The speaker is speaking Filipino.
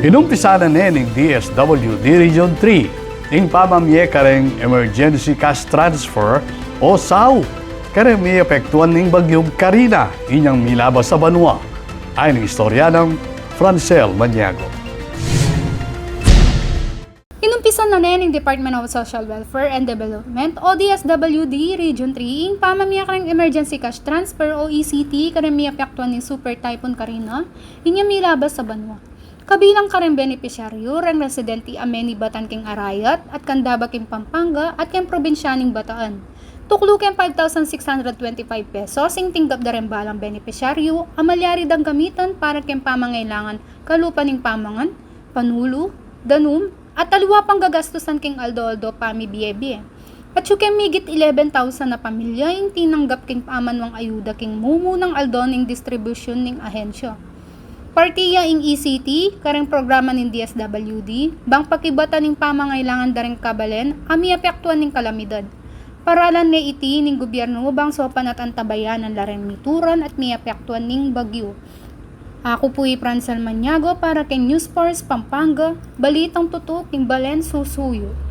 Inumpisa na ng DSWD Region 3 ing pamamye kareng Emergency Cash Transfer o Saup kareng Miapektwan Ning Bagyu Karina inyang milabas sa banwa. Ayon ng istorya ng Francel Maniago. Inumpisa na ng Department of Social Welfare and Development o DSWD Region 3 ing pamamya kareng Emergency Cash Transfer o ECT kareng Miapektwan Ning Super Typhoon Karina inyang milabas sa banwa. Kabilang kareng benepisyaryo reng residente ameni Batan king Arayat at Candaba king Pampanga at king probinsyaning Bataan. Tuklo ken 5,625 pesos ing tinggap da ren balang benepisyaryo amalyari dang gamitan para ken pamangailangan kalupa ning pamangan, panulo, danum at aliwa pang gagastusan king aldo-aldo pami biye-biye. At ken migit 11,000 na pamilya ing tinanggap king pamanwang ayuda king mumunang aldo ning distribution ning ahensya. Partiya ing ECT, kareng programa ning DSWD, bang pakibatan ning pamangailangan dareng kabalen, Miapektwan ning kalamidad. Paralan ni iti ning gobyerno bang sopan at antabayan ang lareng mituran at Miapektwan Ning Bagyu. Ako po Francel Maniago para kay News Force Pampanga, balitang tutok king Balen Susuyo.